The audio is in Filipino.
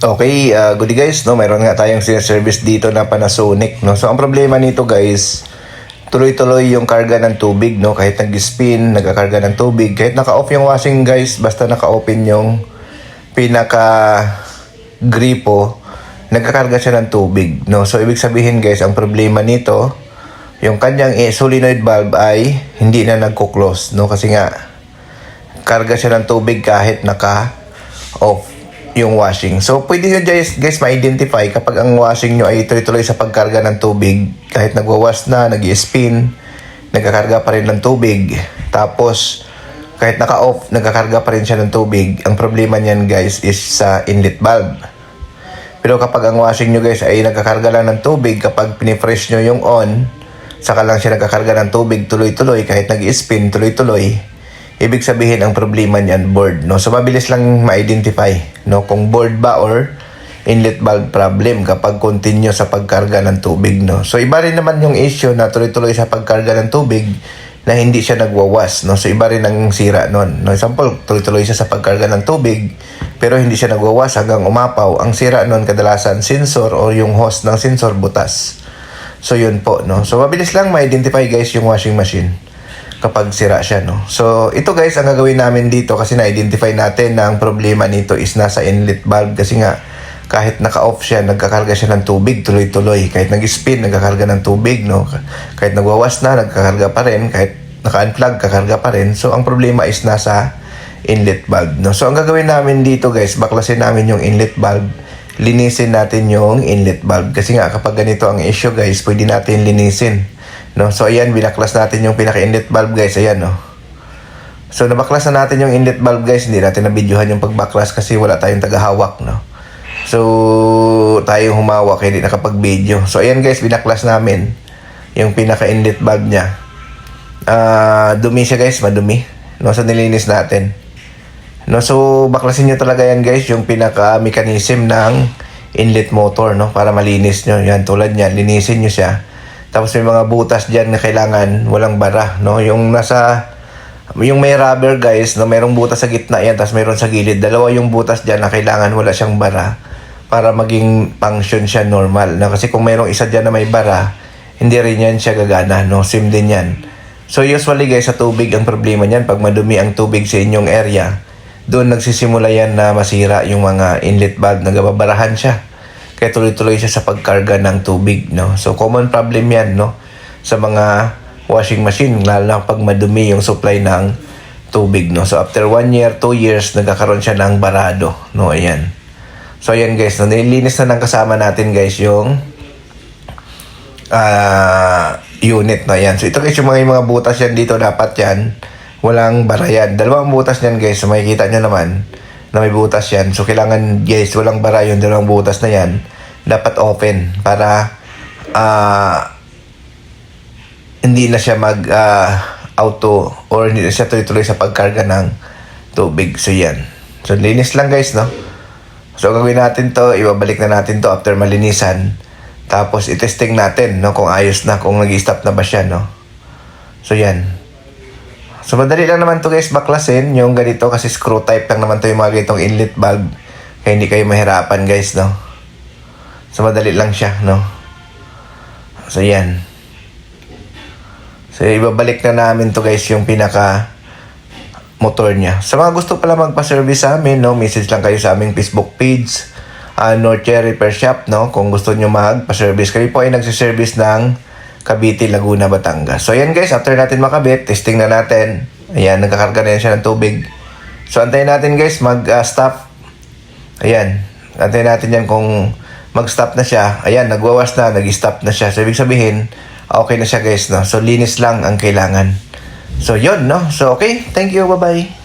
Okay, good day guys, no? Mayroon nga tayong service dito na Panasonic, no? So ang problema nito guys, tuloy-tuloy yung karga ng tubig, no? Kahit nag-spin, nagkakarga ng tubig, kahit naka-off yung washing guys, basta naka-open yung pinaka-gripo, nagkakarga siya ng tubig, no? So ibig sabihin guys, ang problema nito, yung kanyang solenoid valve ay hindi na nagko-close, no? Kasi nga karga siya ng tubig kahit naka-off yung washing. So, pwede nyo guys ma-identify kapag ang washing nyo ay tuloy-tuloy sa pagkarga ng tubig. Kahit nagwawash na, nag-spin, nagkakarga pa rin ng tubig. Tapos, kahit naka-off, nagkakarga pa rin siya ng tubig. Ang problema niyan guys is sa inlet valve. Pero kapag ang washing nyo guys ay nagkakarga lang ng tubig, kapag pinifresh nyo yung on, saka lang siya nagkakarga ng tubig tuloy-tuloy, kahit nag-spin tuloy-tuloy, ibig sabihin ang problema niyan board, no? So mabilis lang ma-identify, no, kung board ba or inlet valve problem kapag continue sa pagkarga ng tubig, no. So iba rin naman yung issue na tuloy-tuloy sa pagkarga ng tubig na hindi siya nagwawas, no. So iba rin ang sira noon, no. Example, tuloy-tuloy siya sa pagkarga ng tubig pero hindi siya nagwawas hanggang umapaw. Ang sira noon kadalasan sensor o yung hose ng sensor butas. So yun po, no. So mabilis lang ma-identify guys yung washing machine kapag sira siya, no. So ito guys ang gagawin namin dito kasi na-identify natin na ang problema nito is nasa inlet valve kasi nga kahit naka-off siya, nagkakarga siya ng tubig tuloy-tuloy. Kahit nag-spin, nagkakarga ng tubig, no. Kahit nagwawas na, nagkakarga pa rin. Kahit naka-unplug, kakarga pa rin. So ang problema is nasa inlet valve, no. So ang gagawin namin dito guys, baklasin namin yung inlet valve. Linisin natin yung inlet valve kasi nga kapag ganito ang issue guys, pwede natin linisin, no. So ayan, binaklas natin yung pinaka-inlet valve guys, ayan, no. So nabaklas na natin yung inlet valve guys, hindi natin na-videohan yung pagbaklas kasi wala tayong tagahawak, no. So tayo humawak, hindi nakapag-video. So ayan guys, binaklas namin yung pinaka-inlet valve niya. Dumi siya guys, madumi, no. So nilinis natin, no. So baklasin nyo talaga yan guys, yung pinaka-mechanism ng inlet motor, no, para malinis nyo. Yan, tulad nyan, linisin nyo siya. Tapos may mga butas dyan na kailangan walang bara, no? Yung may rubber guys, no? Mayroong butas sa gitna yan, tapos mayroon sa gilid. Dalawa yung butas dyan na kailangan wala siyang bara para maging function siya normal, no? Kasi kung mayroong isa dyan na may bara, hindi rin yan siya gagana, no? Sim din yan. So usually guys, sa tubig ang problema niyan, pag madumi ang tubig sa inyong area, doon nagsisimula yan na masira yung mga inlet valve, nagababarahan siya. Kaya tuloy-tuloy siya sa pagkarga ng tubig, no. So common problem yan, no, sa mga washing machine, lalo na pag madumi yung supply ng tubig, no. So after 1 year, 2 years, nagkakaroon siya ng barado, no. Ayan. So ayan guys, no, nilinis na ng kasama natin guys yung unit na yan. So ito guys, yung mga butas yan dito, dapat yan walang bara yan. Dalawang butas yan guys, so makikita nyo naman na may butas yan. So kailangan guys, walang bara yung dalawang butas na yan. Dapat open para hindi na siya auto or hindi na siya tuloy-tuloy sa pagkarga ng tubig. So yan. So linis lang guys, no. So gagawin natin to, ibabalik na natin to after malinisan. Tapos i-testing natin, no, kung ayos na, kung nag-stop na ba siya, no. So yan. So madali lang naman to guys baklasin yung ganito kasi screw type lang naman to yung mga ganitong inlet valve. Kaya hindi kayo mahirapan guys, no. So madali lang siya, no. So yan. So ibabalik na namin to guys yung pinaka motor niya. Sa mga gusto pala magpa-service sa amin, no, message lang kayo sa aming Facebook page, Norte Repair Shop, no. Kung gusto nyo magpa-service, kayo po ay nagsiservice ng Cavite, Laguna, Batangas. So ayan guys, after natin makabit, testing na natin. Ayan, nagkakarga na yan siya ng tubig. So antayin natin guys mag-stop. Ayan, antayin natin yan kung mag-stop na siya. Ayan, nagwawas na, nag-stop na siya. So ibig sabihin, okay na siya guys, no. So linis lang ang kailangan. So yun, no. So okay, thank you, bye-bye.